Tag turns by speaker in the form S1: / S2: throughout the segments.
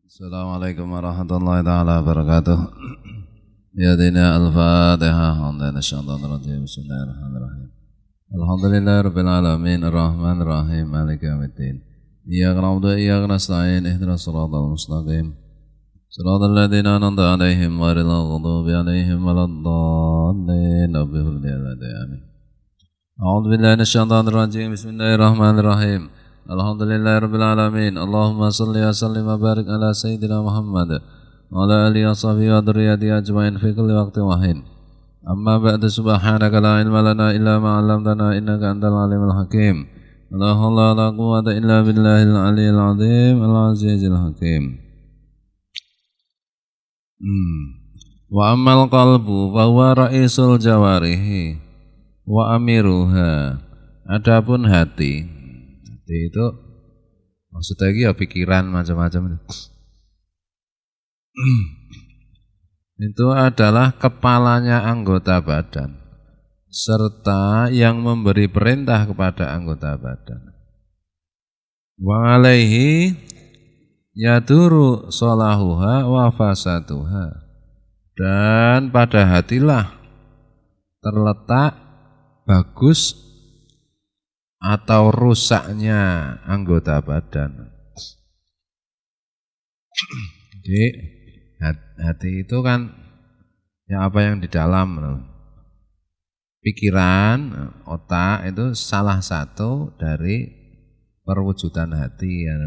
S1: Assalamualaikum warahmatullahi taala wabarakatuh. Ya dina al-Fatihah. Bismillahirrahmanirrahim. Alhamdulillahi rabbil alamin arrahmanir rahim maliki yaumiddin. Iyyaka na'budu wa iyyaka nasta'in ihdinas siratal mustaqim. Siratal ladzina an'amta 'alaihim ghairil maghdubi 'alaihim waladdallin. Amin. A'udzu billahi minasyaitonir rajim. Bismillahirrahmanirrahim. Alhamdulillahi rabbil alamin. Allahumma salli wa sallim wa barik ala sayyidina Muhammad wa ala alihi wa sahbihi wa dzurriyyatihi ajmain fi kulli waqtin wa hin. Amma ba'du, subhanaka la ilma lana illa ma 'allamtana innaka antal alimul hakim. La haula wa la quwwata illa billahil aliyyil azim al-azizil hakim. Wa ammal qalbu fa huwa ra'isul jawarihi wa amiruha. Adapun hati itu maksudnya ya pikiran macam-macam itu. Itu adalah kepalanya anggota badan serta yang memberi perintah kepada anggota badan. Wa alaihi yaduru salahuha wa fasaduha. Dan pada hatilah terletak bagus atau rusaknya anggota badan. Jadi hati itu kan ya apa yang di dalam pikiran, otak itu salah satu dari perwujudan hati ya.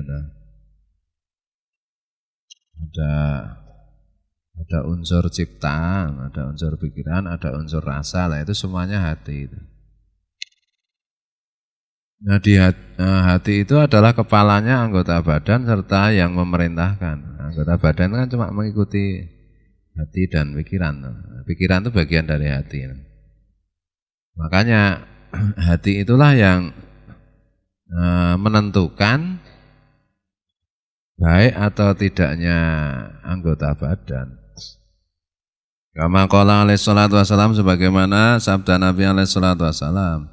S1: Ada unsur cipta, ada unsur pikiran, ada unsur rasa lah, itu semuanya hati itu. Nah, hati itu adalah kepalanya anggota badan serta yang memerintahkan. Anggota badan kan cuma mengikuti hati dan pikiran. Pikiran itu bagian dari hati. Makanya hati itulah yang menentukan baik atau tidaknya anggota badan. Kama qala alaihi salatu wassalam, sebagaimana sabda Nabi alaihi salatu wassalam,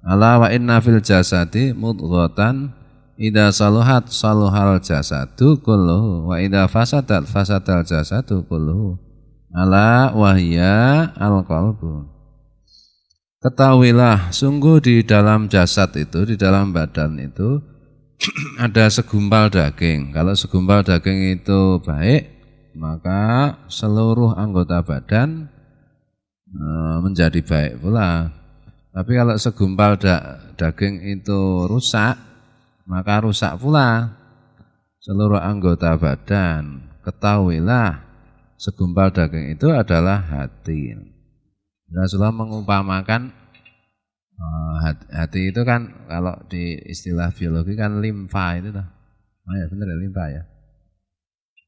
S1: ala wa inna fil jasadi mudghatan idza saluhat saluhal jasadu kulluhu wa idza fasadat fasadal jasadu kulluhu ala wahya al qalbu. Ketahuilah sungguh di dalam jasad itu, di dalam badan itu ada segumpal daging. Kalau segumpal daging itu baik, maka seluruh anggota badan menjadi baik pula. Tapi kalau segumpal daging itu rusak, maka rusak pula seluruh anggota badan. Ketahuilah segumpal daging itu adalah hati. Rasulullah mengumpamakan hati itu kan kalau di istilah biologi kan limfa itu. Oh ya benar ya, limfa ya.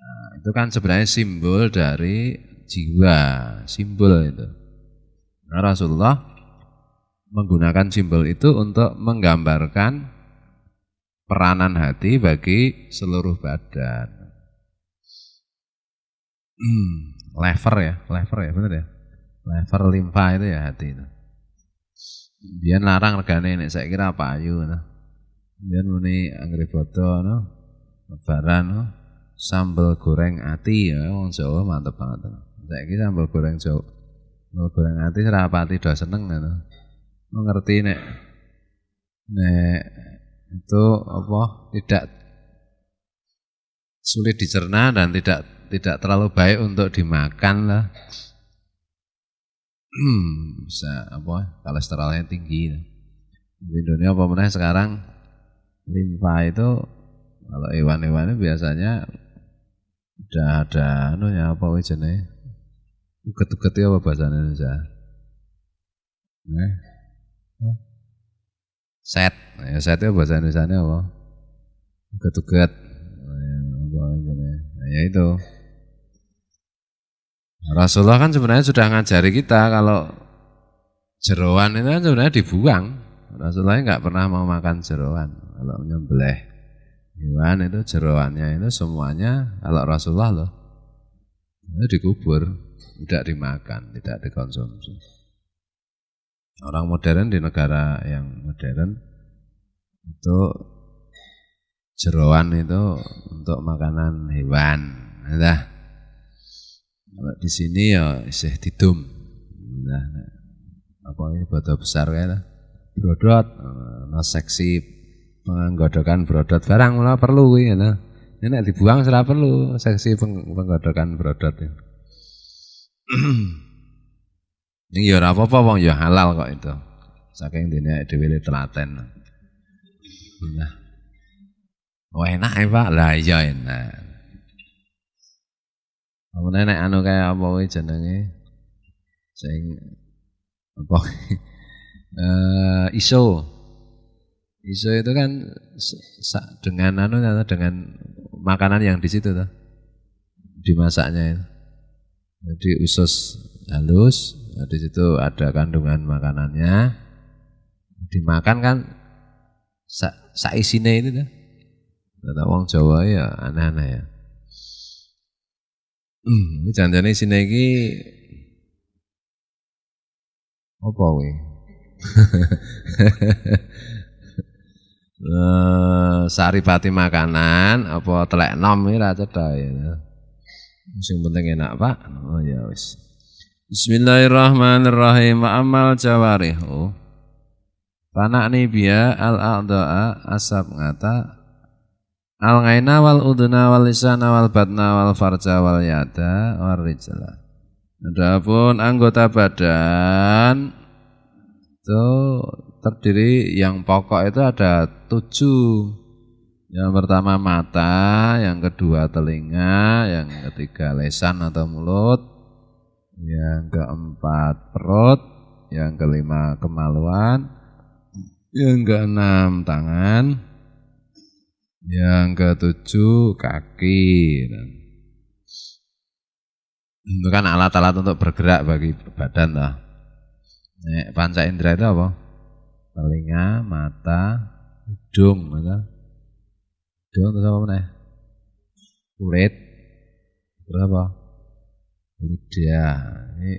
S1: Nah, itu kan sebenarnya simbol dari jiwa, simbol itu. Nah, Rasulullah menggunakan simbol itu untuk menggambarkan peranan hati bagi seluruh badan. Lever ya benar ya. Lever limfa itu ya hati itu. Biyen larang regane nek saiki kira payu no. Biyen muni anggere bodo no. Lebaran no. Sambal goreng ati ya wong Jawa mantep banget. Saiki sambal goreng Jawa. Sambal goreng ati serapati do seneng no. Mengerti nek itu apa tidak sulit dicerna dan tidak terlalu baik untuk dimakan lah. Bisa apa kolesterolnya tinggi. Di dunia apa meneh sekarang limfa itu kalau hewan-hewan itu biasanya udah ada ya apa jenenge? Uget-uget apa bahasa Indonesia? Set. Ya set itu bahasa Indonesianya apa? Uget-uget. Ya itu. Rasulullah kan sebenarnya sudah ngajari kita kalau jeroan itu kan sebenarnya dibuang. Rasulullah nggak pernah mau makan jeroan. Kalau nyembelih hewan itu jeroannya itu semuanya kalau Rasulullah loh itu dikubur, tidak dimakan, tidak dikonsumsi. Orang modern di negara yang modern itu jeroan itu untuk makanan hewan. Nah, kalau di sini ya isih didum. Nah, apa ini bodo besar kae brodot, no seksi penggodokan brodot barang mula perlu kuwi ya. Nek dibuang ora perlu seksi penggodokan brodot. Ini ya ora apa-apa wong ya halal kok itu. Saking dene dhewe telaten. Nah. Oh enak ya Pak, lah iya enak. Apa nek anu kaya apa kuwi jenenge? Sing apa? Iso. Iso itu kan dengan anu dengan makanan yang di situ tuh. Dimasaknya itu. Jadi usus halus, di situ ada kandungan makanannya. Dimakan kan saisine itu tuh. Kata wong Jawa ya aneh-aneh ya. Ini janjane sine iki apa kuwi? Saripati makanan apa telek nom iki ra cetha ya. Sing penting enak, Pak. Oh ya wis. Bismillahirrahmanirrahim. Wa amal jawarihu. Panakni biya al-a'da'a asab ngata al-ghaina wal uduna wal lisana wal batna wal farja wal yada wal rijla. Adapun anggota badan itu terdiri yang pokok itu ada 7. Yang pertama mata, yang kedua telinga, yang ketiga lesan atau mulut, yang keempat perut, yang kelima kemaluan, yang keenam tangan, yang ketujuh kaki. Itu kan alat-alat untuk bergerak bagi badan lah. Panca indera itu apa? Telinga, mata, hidung, hidung terus apa mana? Kulit, terus apa? Lidah. Ini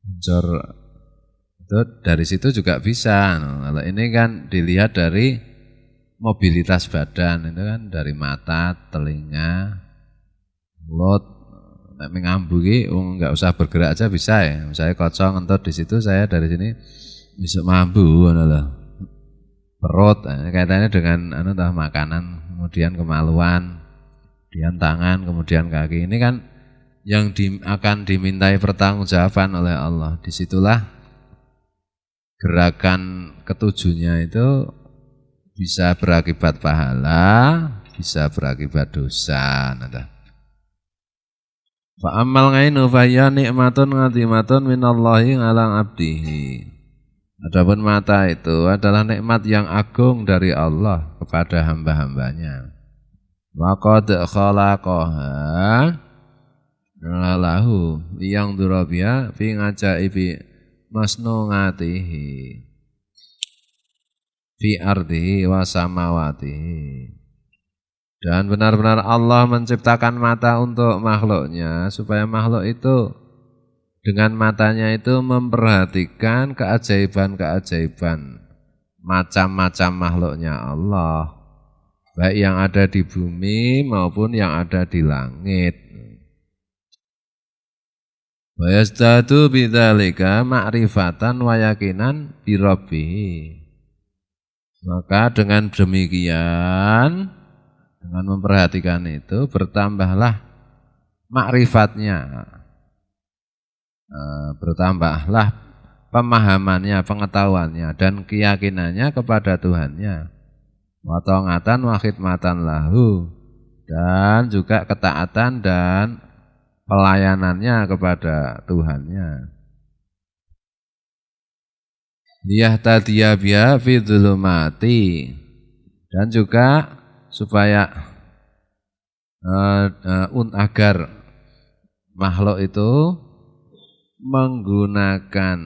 S1: unsur itu dari situ juga bisa. Kalau ini kan dilihat dari mobilitas badan itu kan dari mata, telinga, mulut. Nek mengambu iki enggak usah bergerak aja bisa ya. Misalnya kocok entot di situ saya dari sini bisa mambu ngono lho. Perut kaitannya dengan makanan, kemudian kemaluan, kemudian tangan, kemudian kaki. Ini kan yang akan dimintai pertanggungjawaban oleh Allah. Disitulah gerakan ketujuhnya itu bisa berakibat pahala, bisa berakibat dosa. Fa amal ngainu fa ya nikmatun ngatimatun minallahi alang abdihi. Adapun mata itu adalah nikmat yang agung dari Allah kepada hamba-hambanya. Wa qad khalaqaha lahu yang durabia fi ngajaibi masnungatihi fi ardihi wa samawatihi. Dan benar-benar Allah menciptakan mata untuk makhluknya supaya makhluk itu dengan matanya itu memperhatikan keajaiban-keajaiban macam-macam makhluknya Allah, baik yang ada di bumi maupun yang ada di langit. Wa yastadu bidzalika ma'rifatan wa yakinan bi rabbih. Maka dengan demikian, dengan memperhatikan itu bertambahlah makrifatnya, bertambahlah pemahamannya, pengetahuannya dan keyakinannya kepada Tuhannya. Wa ta'atan wa khidmatan lahu, dan juga ketaatan dan pelayanannya kepada Tuhannya. Liyahtadiya biha fi dzulumati, dan juga supaya agar makhluk itu menggunakan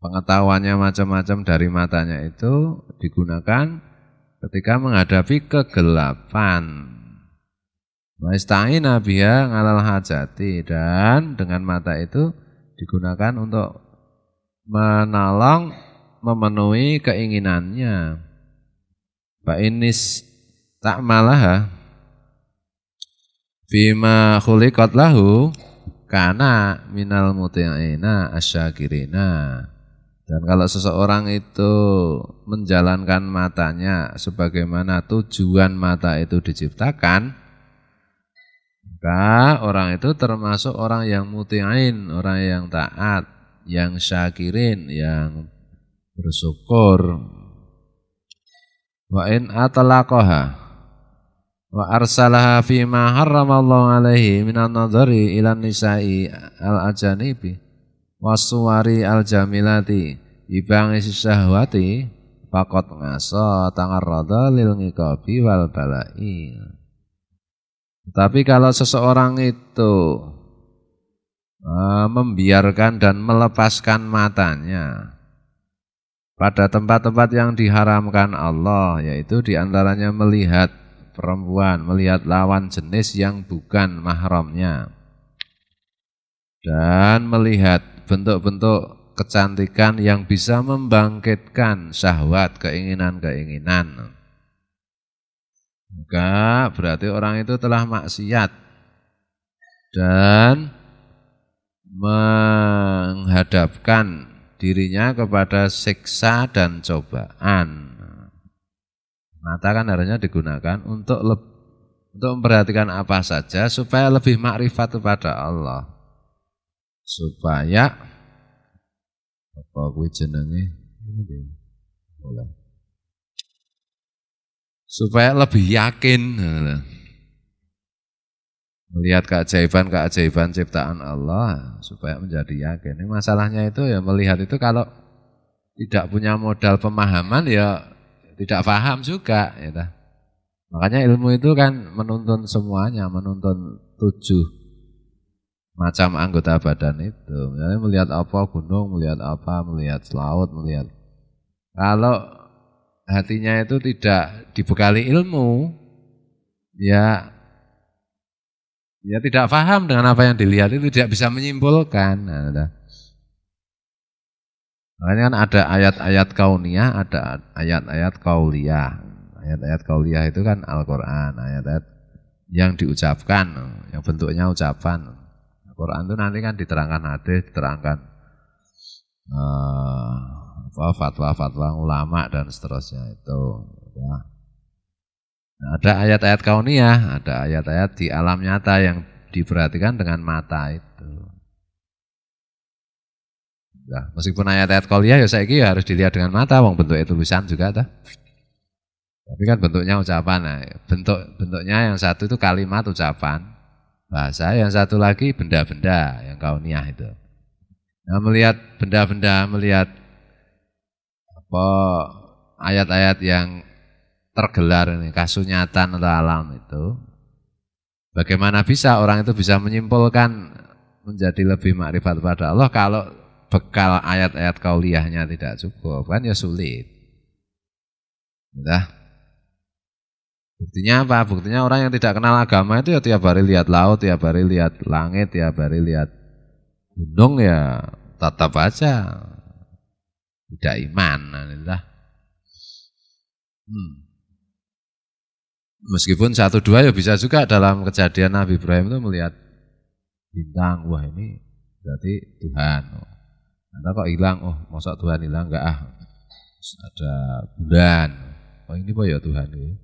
S1: pengetahuannya macam-macam dari matanya itu digunakan ketika menghadapi kegelapan. Wa ista'ina biha 'alal hajati, dan dengan mata itu digunakan untuk menolong memenuhi keinginannya. Fa inis ta'malaha fima khuliqat lahu kana minal muti'ina asyakirina. Dan kalau seseorang itu menjalankan matanya sebagaimana tujuan mata itu diciptakan, maka orang itu termasuk orang yang muti'in, orang yang taat, yang syakirin, yang bersyukur. Wa in atlaqaha wa arsalaha fima harramallahu alaihi minan nadhari ilan nisa'i al-ajanibi wasuwari al-jamilati ibang syahwati faqad ngasa tangarrada lil ngiqabi wal balai. Tapi kalau seseorang itu membiarkan dan melepaskan matanya pada tempat-tempat yang diharamkan Allah, yaitu diantaranya melihat perempuan, melihat lawan jenis yang bukan mahramnya, dan melihat bentuk-bentuk kecantikan yang bisa membangkitkan syahwat, keinginan-keinginan, maka berarti orang itu telah maksiat dan menghadapkan dirinya kepada siksa dan cobaan. Mata kan harusnya digunakan untuk memperhatikan apa saja supaya lebih makrifat kepada Allah. Supaya apa kuwi jenenge? Supaya lebih yakin melihat keajaiban ciptaan Allah, supaya menjadi yakin. Ini masalahnya itu ya, melihat itu kalau tidak punya modal pemahaman ya tidak paham juga ya. Makanya ilmu itu kan menuntun semuanya, menuntun 7 macam anggota badan itu. Misalnya melihat apa gunung, melihat apa, melihat laut, melihat. Kalau hatinya itu tidak dibekali ilmu, ya tidak paham dengan apa yang dilihat, itu tidak bisa menyimpulkan. Makanya kan ada ayat-ayat kauniyah, ada ayat-ayat kauliyah. Ayat-ayat kauliyah itu kan Al-Quran, ayat-ayat yang diucapkan, yang bentuknya ucapan. Al-Quran itu nanti kan diterangkan hadis, diterangkan fatwa-fatwa ulama dan seterusnya itu. Nah, ada ayat-ayat kauniyah, ada ayat-ayat di alam nyata yang diperhatikan dengan mata itu. Nah, meskipun ayat-ayat kauniyah ya saiki harus dilihat dengan mata, wong bentuknya tulisan juga ta. Tapi kan bentuknya ucapan. Nah, bentuknya yang satu itu kalimat ucapan bahasa, yang satu lagi benda-benda yang kauniyah itu. Nah, melihat benda-benda, melihat apa ayat-ayat yang tergelar ini, kasunyatan atau alam itu, bagaimana bisa orang itu bisa menyimpulkan menjadi lebih makrifat pada Allah kalau bekal ayat-ayat kauliyahnya tidak cukup, kan ya sulit. Nah, buktinya apa? Buktinya orang yang tidak kenal agama itu ya tiap hari lihat laut, tiap hari lihat langit, tiap hari lihat gunung, ya tetap aja tidak iman. Nah, meskipun 1-2 ya bisa juga dalam kejadian Nabi Ibrahim itu melihat bintang, wah ini berarti Tuhan. Nanti kok hilang, oh masa Tuhan hilang, enggak ada bulan, oh ini apa ya Tuhan ini?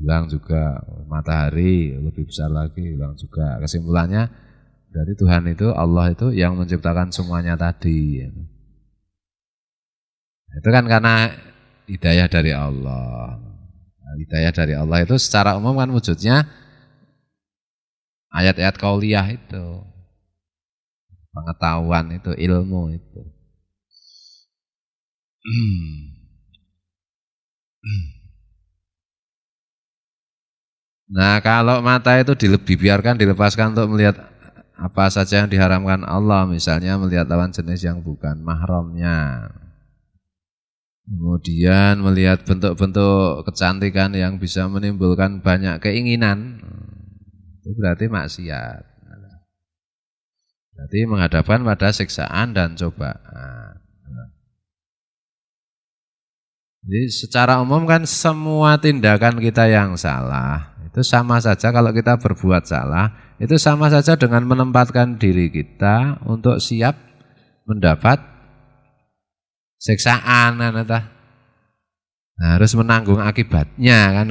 S1: Hilang juga, matahari lebih besar lagi hilang juga. Kesimpulannya dari Tuhan itu, Allah itu yang menciptakan semuanya tadi. Itu kan karena hidayah dari Allah. Nah, hidayah dari Allah itu secara umum kan wujudnya ayat-ayat kauliyah itu, pengetahuan itu, ilmu itu. Nah, kalau mata itu dibiarkan, dilepaskan untuk melihat apa saja yang diharamkan Allah, misalnya melihat lawan jenis yang bukan mahramnya, kemudian melihat bentuk-bentuk kecantikan yang bisa menimbulkan banyak keinginan, itu berarti maksiat. Berarti menghadapkan pada siksaan dan cobaan. Jadi secara umum kan semua tindakan kita yang salah itu sama saja kalau kita berbuat salah itu sama saja dengan menempatkan diri kita untuk siap mendapat siksaan kan harus menanggung akibatnya kan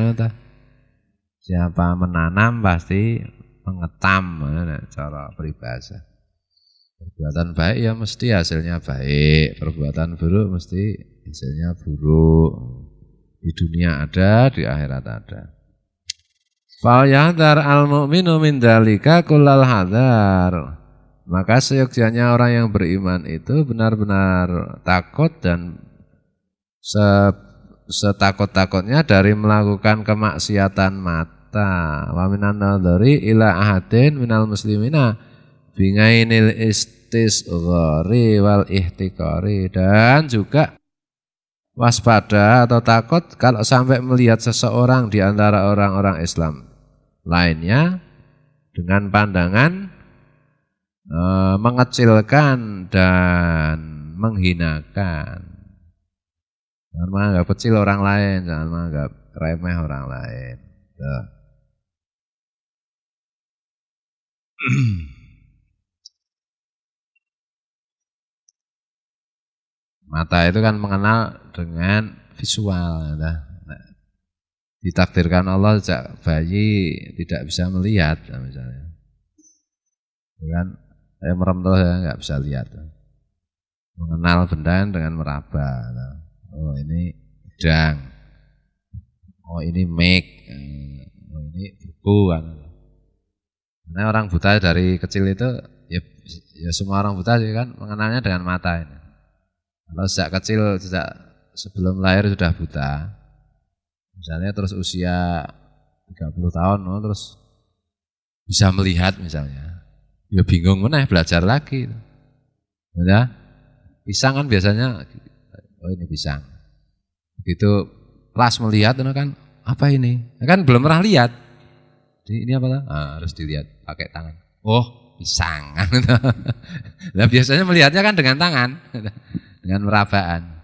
S1: siapa menanam pasti mengetam cara peribahasa. Perbuatan baik ya mesti hasilnya baik, perbuatan buruk mesti hasilnya buruk. Di dunia ada, di akhirat ada. Fal yahdar al-mu'minu min dzalika kullal hadar. Maka seyogyanya orang yang beriman itu benar-benar takut dan setakut-takutnya dari melakukan kemaksiatan mata. Wa minan nadhari ila ahadin minal muslimina bingainil istisghari wal ihtikari, dan juga waspada atau takut kalau sampai melihat seseorang di antara orang-orang Islam lainnya dengan pandangan mengecilkan dan menghinakan. Jangan menganggap kecil orang lain, jangan menganggap remeh orang lain. Mata itu kan mengenal dengan visual. Ditakdirkan Allah sejak bayi tidak bisa melihat misalnya. Kan saya merem terus ya nggak bisa lihat. Mengenal benda dengan meraba. Oh ini udang. Oh ini mic. Oh ini buku kan. Karena orang buta dari kecil itu ya semua orang buta sih kan mengenalnya dengan mata ini. Kalau sejak kecil, sejak sebelum lahir sudah buta, misalnya terus usia 30 tahun, terus bisa melihat misalnya, ya bingung mana belajar lagi. Ya, pisang kan biasanya, oh ini pisang. Begitu kelas melihat, kan apa ini? Kan belum pernah lihat. Jadi ini apa? Harus dilihat pakai tangan. Oh pisang. Nah biasanya melihatnya kan dengan tangan. Dengan merabaan.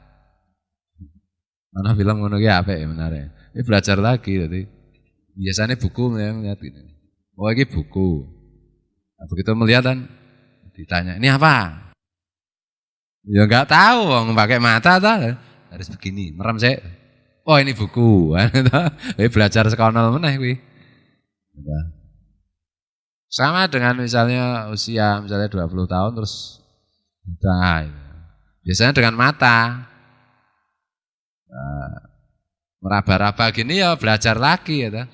S1: Mana bilang ngono ki apik ya menarik. Ini belajar lagi tadi. Biasanya buku yang lihat gitu. Oh ini buku. Nah, begitu melihat kan ditanya, "Ini apa?" Ya enggak tahu, wong pakai mata harus begini, merem sik. Oh ini buku. Ini belajar sekolah meneh kuwi. Sama dengan misalnya usia misalnya 20 tahun terus udah biasanya dengan mata meraba-raba gini ya belajar lagi ya.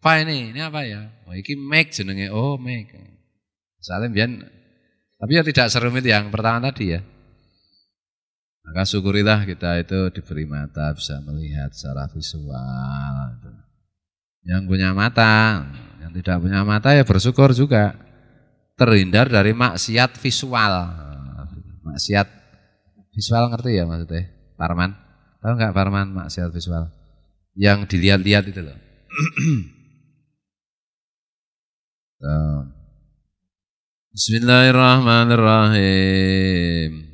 S1: Apa ini? Ini apa ya? Oh ini mic jenenge. Oh mic. Misalnya biar, tapi ya tidak serumit yang pertama tadi ya. Maka syukurilah kita itu diberi mata bisa melihat secara visual. Yang punya mata, yang tidak punya mata ya bersyukur juga terhindar dari maksiat visual. Maksiat visual ngerti ya maksudnya, Parman? Tahu nggak Parman maksiat visual? Yang dilihat-lihat itu loh. Bismillahirrahmanirrahim.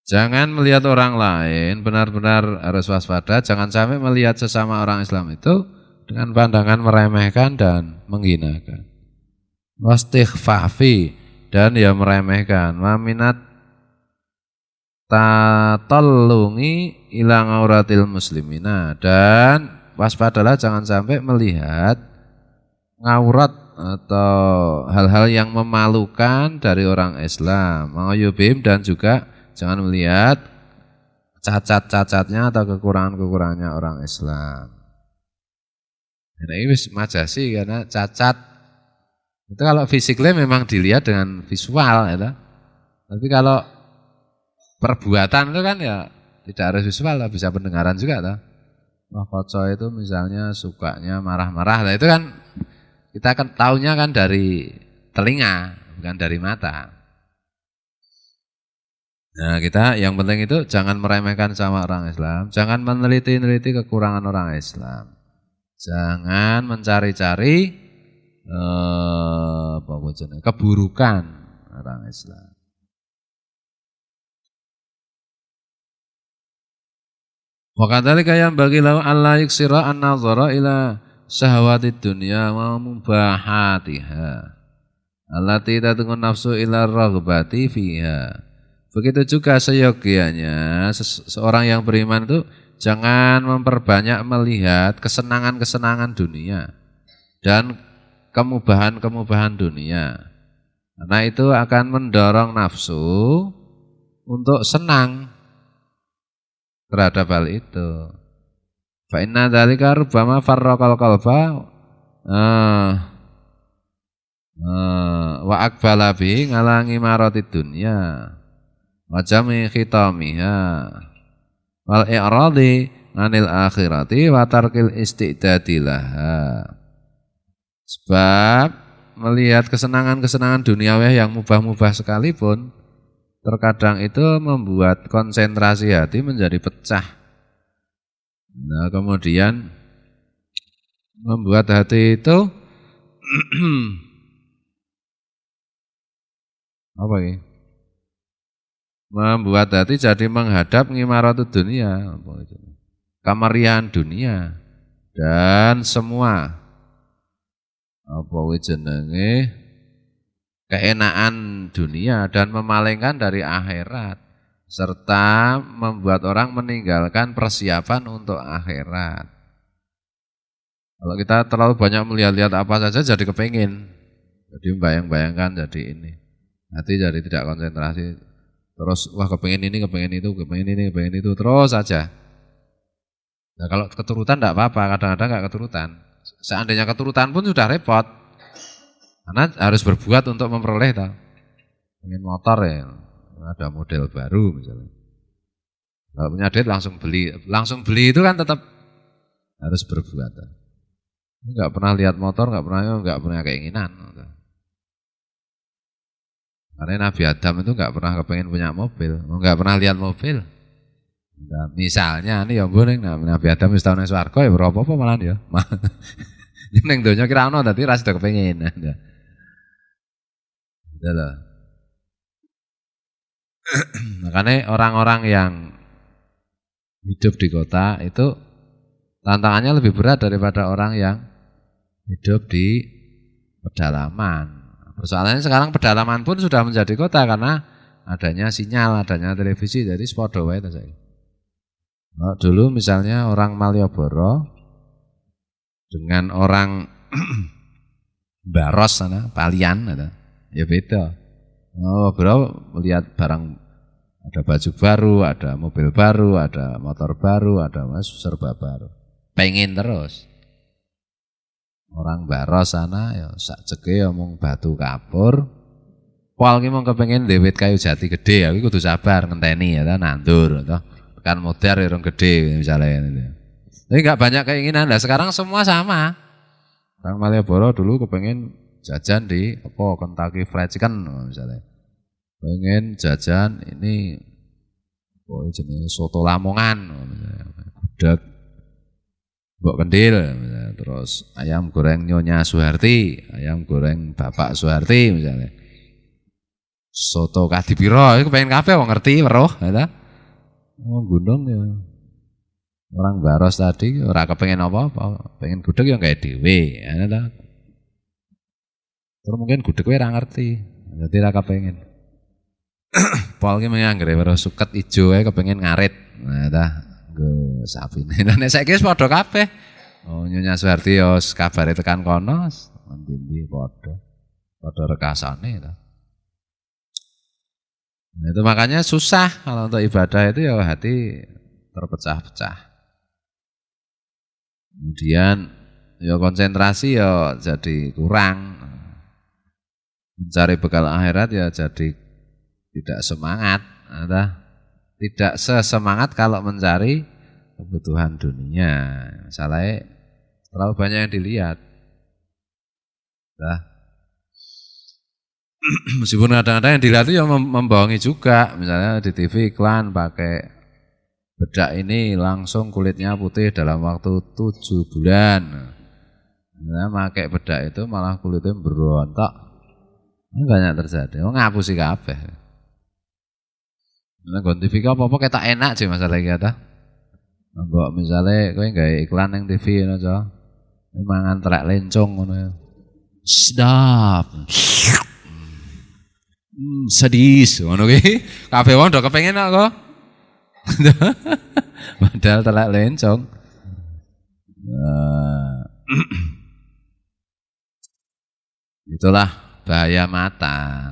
S1: Jangan melihat orang lain, benar-benar harus waspada. Jangan sampai melihat sesama orang Islam itu dengan pandangan meremehkan dan menghinakan. Wastighfafi dan ya meremehkan. Waminat tatallungi ilang auratil muslimina, dan waspadalah jangan sampai melihat ngaurat atau hal-hal yang memalukan dari orang Islam. Ma'ayubim, dan juga jangan melihat cacat-cacatnya atau kekurangan-kekurangannya orang Islam. Nah, ini majasi karena cacat itu kalau fisiknya memang dilihat dengan visual ya. Tapi kalau perbuatan itu kan ya tidak harus visual, bisa pendengaran juga toh. Wah koco itu misalnya sukanya marah-marah, nah itu kan kita kan taunya kan dari telinga, bukan dari mata. Nah kita yang penting itu jangan meremehkan sama orang Islam, jangan meneliti-neliti kekurangan orang Islam, jangan mencari-cari keburukan orang Islam. Wa kadzalika yang bagi lahu alla yuksira an-nazara ila syahwatid dunya wa mubahatiha allati tadungun nafsu ila raghbati fiha. Begitu juga seyogianya seorang yang beriman itu jangan memperbanyak melihat kesenangan-kesenangan dunia dan kemubahan-kemubahan dunia. Karena itu akan mendorong nafsu untuk senang terhadap hal itu. Fa inna dzalika rubbama farraqal qalba wa aqbala bi ngalangi maratid dunya wa jami khitamiha wal i'radi anil akhirati wa tarkil istidadi laha. Sebab melihat kesenangan-kesenangan duniawi yang mubah-mubah sekalipun terkadang itu membuat konsentrasi hati menjadi pecah. Nah, kemudian membuat hati itu apa ini? Membuat hati jadi menghadap ngimaratud dunia, kamarian dunia dan semua apa jenenge keenaan dunia dan memalingkan dari akhirat serta membuat orang meninggalkan persiapan untuk akhirat. Kalau kita terlalu banyak melihat-lihat apa saja jadi kepingin, jadi membayang-bayangkan jadi ini, hati jadi tidak konsentrasi, terus wah kepingin ini, kepingin itu, kepingin ini, kepingin itu, terus saja. Nah kalau keturutan tidak apa-apa, kadang-kadang nggak keturutan. Seandainya keturutan pun sudah repot. Karena harus berbuat untuk memperoleh tahu. Ingin motor ya, ada model baru misalnya. Kalau punya duit langsung beli itu kan tetap harus berbuat. Enggak pernah lihat motor, enggak pernah keinginan. Karena Nabi Adam itu enggak pernah kepengen punya mobil, enggak pernah lihat mobil. Nah, misalnya nih ya mboning Nabi Adam wis tau nang swarga ya ora apa-apa malah ya. Ning donya kira ono dadi ra sida kepengin. Gitu loh. Makanya orang-orang yang hidup di kota itu tantangannya lebih berat daripada orang yang hidup di pedalaman. Persoalannya sekarang pedalaman pun sudah menjadi kota karena adanya sinyal, adanya televisi, jadi sepodo wae to saiki. Nah, dulu misalnya orang Malioboro dengan orang Baros sana, Palian ya beda. Oh, bro, melihat barang ada baju baru, ada mobil baru, ada motor baru, ada serba baru. Pengen terus. Orang Baros sana ya sak ceke omong batu kapur. Pol ki mung kepengin ndewit kayu jati gede, ya kuwi kudu sabar ngenteni ya nandur toh. Tekan modar irung gede misalnya gitu. Tapi enggak banyak keinginan. Nah, sekarang semua sama. Orang Malioboro dulu kepengen jajan di Kentucky Fried Chicken misalnya. Pengen jajan ini jenis soto Lamongan misalnya. Gudeg Mbok Kendil misalnya. Terus ayam goreng Nyonya Suharti, ayam goreng Bapak Suharti misalnya. Soto Kadipiro iku pengen kabeh wong ngerti weruh ya. Oh gunung ya. Orang Baros tadi ora kepengen apa-apa, pengen gudeg yang kayak dhewe ya ta. Terus mungkin gudeg kowe ora ngerti, dadi ora kepengen. Pol ki menganggere weruh suket ijo ae kepengen ngarit. Nah ta, nggo sapine. Lah nek saiki wis padha kabeh. Oh Nyonya Suharti yo kabare tekan kono, ndi padha rekasane ta. Nah, itu makanya susah kalau untuk ibadah itu ya hati terpecah-pecah. Kemudian ya konsentrasi ya jadi kurang. Mencari bekal akhirat ya jadi tidak semangat. Tidak sesemangat kalau mencari kebutuhan dunia. Misalnya terlalu banyak yang dilihat. Meskipun kadang-kadang yang dilihat itu ya membohongi juga. Misalnya di TV iklan pakai bedak ini langsung kulitnya putih dalam waktu 7 bulan. Nah, pakai bedak itu malah kulitnya berontak. Banyak terjadi. Oh ngapusi kabeh. Nek nggon TV apa-apa ketok enak sih masalah iki ta. Mbok misale kowe gawe iklan ning TV ngono aja. Mangan telek lencong ngono ya. Sedap. Sadis ngono ki. Kabeh wong do kepengin kok. Padahal telek lencong. Itulah bahaya mata.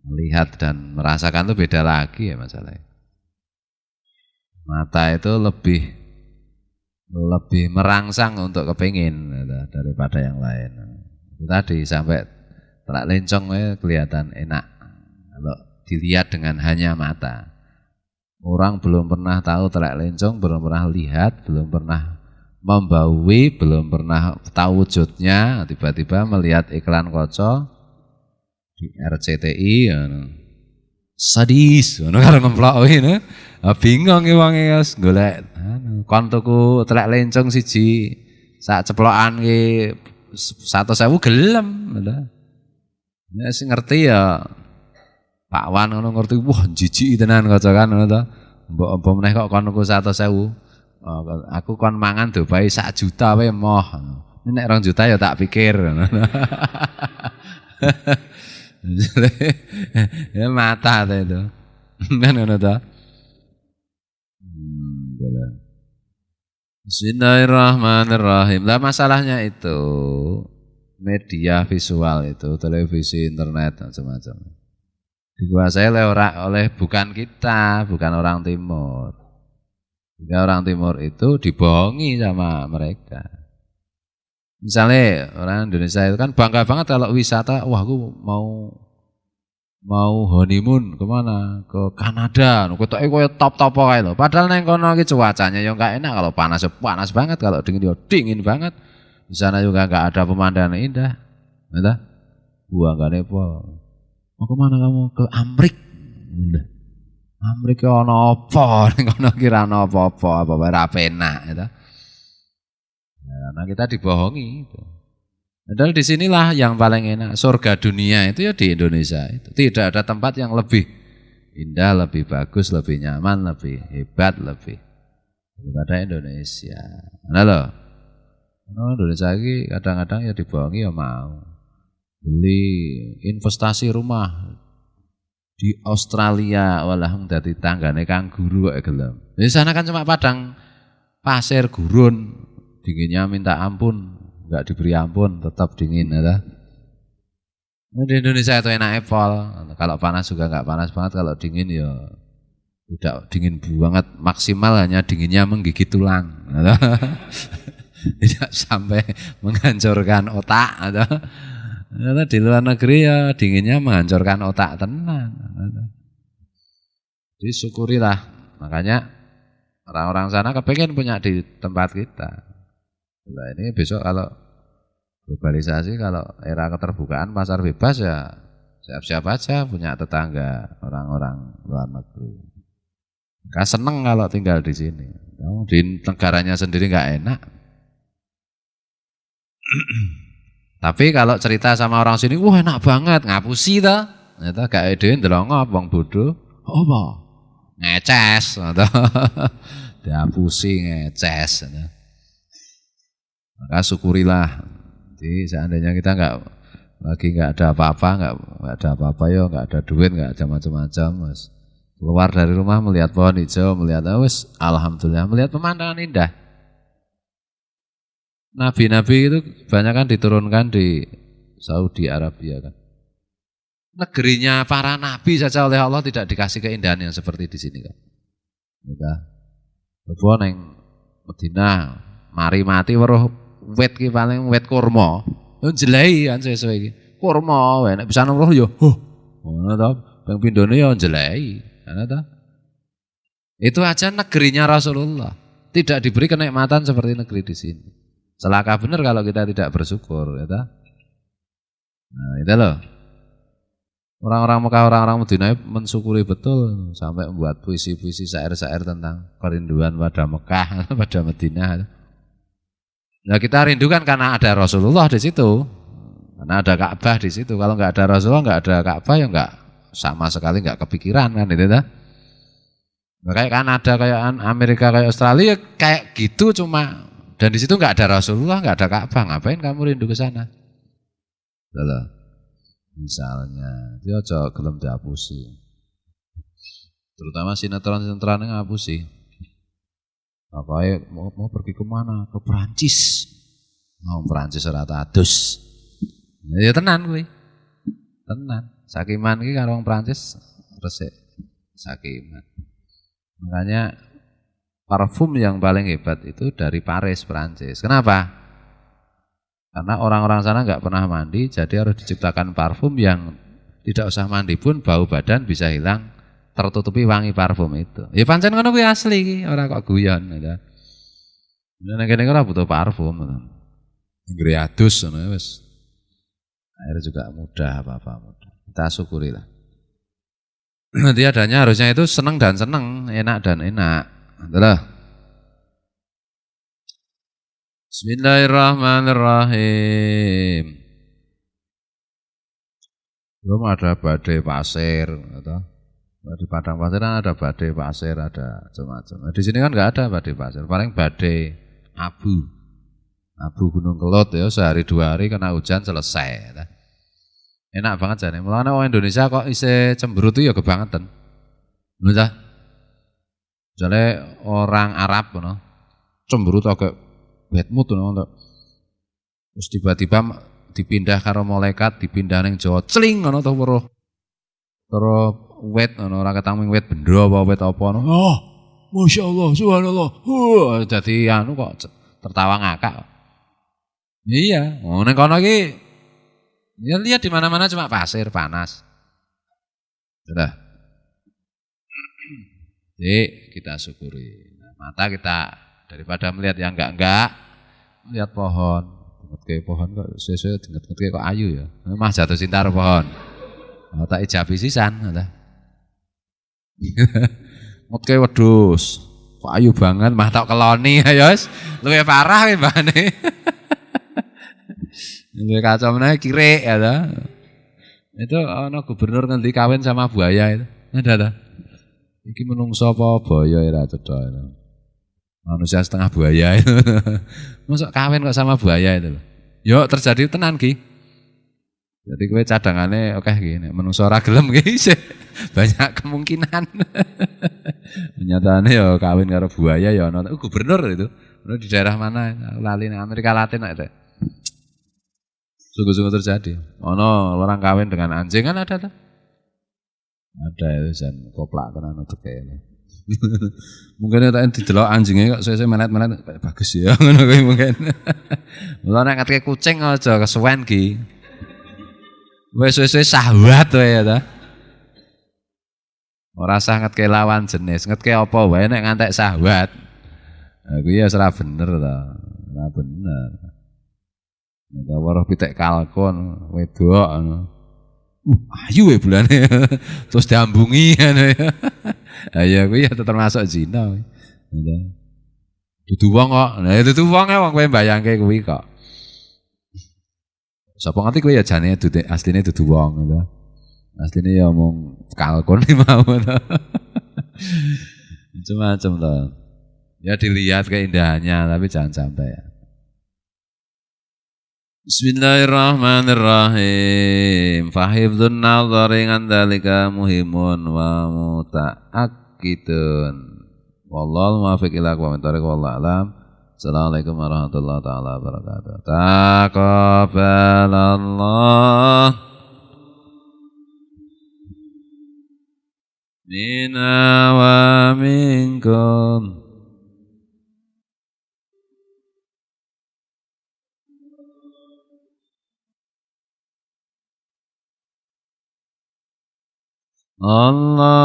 S1: Melihat dan merasakan itu beda lagi ya masalahnya. Mata itu lebih merangsang untuk kepingin daripada yang lain. Itu tadi sampai telak lencong kelihatan enak kalau dilihat dengan hanya mata. Orang belum pernah tahu telak lencong, belum pernah lihat, belum pernah membaui, belum pernah tahu wujudnya, tiba-tiba melihat iklan kocok di RCTI sadis ngono karo ngemplok ngene. Bingung ki wong wis golek kon tuku telek lencong siji sak ceplokan ki 100.000 gelem lho. Nek sing ngerti ya Pak Wan ngono ngerti wah jijik tenan kocokan ngono to. Mbok meneh kok kon tuku 100.000. Aku kon mangan dobae 1 juta wae moh. Nek 2 juta ya tak pikir ngono. Ya mata itu. Kan ngono to. Bismillahirrahmanirrahim. Lah masalahnya itu media visual itu, televisi, internet macam-macam. Dikuasai oleh bukan kita, bukan orang timur. Jika orang timur itu dibohongi sama mereka. Misalnya orang Indonesia itu kan bangga banget kalau wisata, wah aku mau honeymoon kemana? Ke Kanada. Ketoke koyo top-top kae lho. Padahal neng kono iki cuacanya ya enggak enak, kalau panas ya panas banget, kalau dingin ya dingin banget. Di sana juga enggak ada pemandangan indah. Entah? Buanggane apa? Mau kemana kamu? Ke Amrik. Amrik ki ana apa? Ning kono kira ana apa-apa, apa ora penak gitu. Nah, kita dibohongi itu. Padahal disinilah yang paling enak. Surga dunia itu ya di Indonesia itu. Tidak ada tempat yang lebih indah, lebih bagus, lebih nyaman, lebih hebat, lebih daripada Indonesia. Nah loh, Indonesia ini kadang-kadang ya dibohongi ya mau. Beli investasi rumah di Australia, walah dadi tanggane kanguru kok gelem. Di sana kan cuma padang pasir gurun, dinginnya minta ampun. Enggak diberi ampun, tetap dingin ya. Di Indonesia itu enak Apple. Kalau panas juga enggak panas banget, kalau dingin ya tidak dingin banget, maksimal hanya dinginnya menggigit tulang. Tidak sampai menghancurkan otak atau di luar negeri ya dinginnya menghancurkan otak tenang. Jadi syukurilah. Makanya orang-orang sana kepengen punya di tempat kita. Nah ini besok kalau globalisasi, kalau era keterbukaan pasar bebas ya siap-siap aja punya tetangga orang-orang luar negeri. Gak seneng kalau tinggal di sini. Di negaranya sendiri gak enak. Tapi kalau cerita sama orang sini, wah enak banget, ngapusi ta. Ternyata gak ide ndelongo wong bodoh. Apa? Ngeces atau diapusi ngeces. Maka syukurilah. Jadi seandainya kita lagi nggak ada apa-apa, ya nggak ada duit, nggak ada macam-macam, mas. Keluar dari rumah melihat pohon hijau, melihat alhamdulillah, melihat pemandangan indah. Nabi-nabi itu banyak kan diturunkan di Saudi Arabia kan. Negerinya para nabi saja oleh Allah tidak dikasih keindahan yang seperti di sini kan. Kita coba neng Madinah, mari mati weruh wet ki paling wet kurma. Yo jelei kan sesuai iki. Kurma wae nek bisa nomroh yo. Ngono to. Ping pindhone yo jelei. Ana to. Itu aja negerinya Rasulullah. Tidak diberi kenikmatan seperti negeri di sini. Celaka benar kalau kita tidak bersyukur, ya ta? Nah, itu loh. Orang-orang Mekah, orang-orang Madinah mensyukuri betul sampai membuat puisi-puisi syair-syair tentang kerinduan pada Mekah, pada Madinah. Nah kita rindukan karena ada Rasulullah di situ. Karena ada Ka'bah di situ. Kalau nggak ada Rasulullah, nggak ada Ka'bah ya nggak sama sekali nggak kepikiran kan itu dah. Kayak Kanada, kayak Amerika, kayak Australia kayak gitu cuma dan di situ nggak ada Rasulullah, nggak ada Ka'bah, ngapain kamu rindu ke sana? Loh, misalnya dia coba gelem dihapusi. Terutama sinetron-sinetron yang ngapusi. Pokoknya mau pergi kemana? Ke Perancis. Mau Perancis ora adus. Ya tenan kuwi. Tenan. Sakiman iki karo wong Perancis resik sakiman. Makanya parfum yang paling hebat itu dari Paris, Perancis. Kenapa? Karena orang-orang sana nggak pernah mandi, jadi harus diciptakan parfum yang tidak usah mandi pun bau badan bisa hilang, tertutupi wangi parfum itu. Ya pancen ngono kuwi asli iki, ora kok guyon ya. Nek kene ora butuh parfum. Nggri adus ngono wis. Akhirnya juga mudah apa-apa mudah. Kita syukurilah. Nanti adanya harusnya itu senang dan senang, enak dan enak. Adalah. Bismillahirrahmanirrahim. Belum ada badai pasir, atau di padang pasir kan ada badai pasir, ada macam-macam. Nah, di sini kan nggak ada badai pasir, paling badai abu, abu Gunung Kelot ya sehari 2 hari kena hujan selesai. Ya. Enak banget jane. Mulane orang Indonesia kok isih cemberut itu ya kebangetan. Bener. Jale orang Arab ngono. Cemberut agak bad mood ngono. Terus tiba-tiba dipindah karo malaikat, dipindah ning Jawa, cling ngono to weruh. Terus wet ngono ora ketang wet bendera apa wet apa ngono. Oh, masyaallah, subhanallah. Dadi anu kok tertawa ngakak. Iya, ning kono iki ya lihat di mana-mana cuma pasir panas. Sudah. Jadi kita syukuri. Nah, mata kita daripada melihat yang enggak, lihat pohon. Denget pohon kok sesuai denget kok ayu ya. Mah jatuh cinta karo pohon. Oh, tak ijabi sisan ta. Mutke wedhus. Kok ayu banget mah tok keloni ya wis. Luwih parah kuwi mbane. Luwih kacau meneh kirek ya ta. Itu ana gubernur ngendi kawin sama buaya itu. Ada ta? Iki menungso apa buaya ora cetha itu. Manusia setengah buaya itu. Mosok kawin kok sama buaya itu. Yo terjadi tenan ki. Jadi kowe cadangane oke gini, menungso ora gelem ki banyak kemungkinan. Nyatane ya kawin karo buaya ya ana gubernur itu. Ono di daerah mana? Lali Amerika Latin itu. Sungguh-sungguh terjadi. Ono orang kawin dengan anjing kan ada. Ada itu jan koplak tenan untuk kene. Mungkin tak didelok anjingnya kok suwe-suwe menet-menet bagus ya ngono kuwi mungkin. Mula nek ngatke kucing aja kesuwen ki. Wis suwe-suwe syahwat wae ya ta. Ora usah ngetke lawan jenis, ngetke apa wae nek ngantek syahwat. Nah kuwi ya ora bener ta. Ora bener. Nek weruh pitik kalkun wedok ngono. Ayu ya bulane. Terus diambungi ngono ya. Ya kuwi ya termasuk zina. Dudu wong kok. Nah dudu wong wong kowe mbayangke kuwi kok. Sapa ngerti kowe ya jane asline dudu wong ngono. Asline ya omong kalkun mau to. Macam-macam to. Ya dilihat keindahannya tapi jangan sampai ya. Bismillahirrahmanirrahim. Fahifdzun nadhari ngandalika muhimun wa muta'akkidun. Wallahu muwaffiq ila aqwamit thoriq wallahu alam. Assalamualaikum warahmatullahi taala wabarakatuh. Taqabbalallah minna wa minkum. Allahumma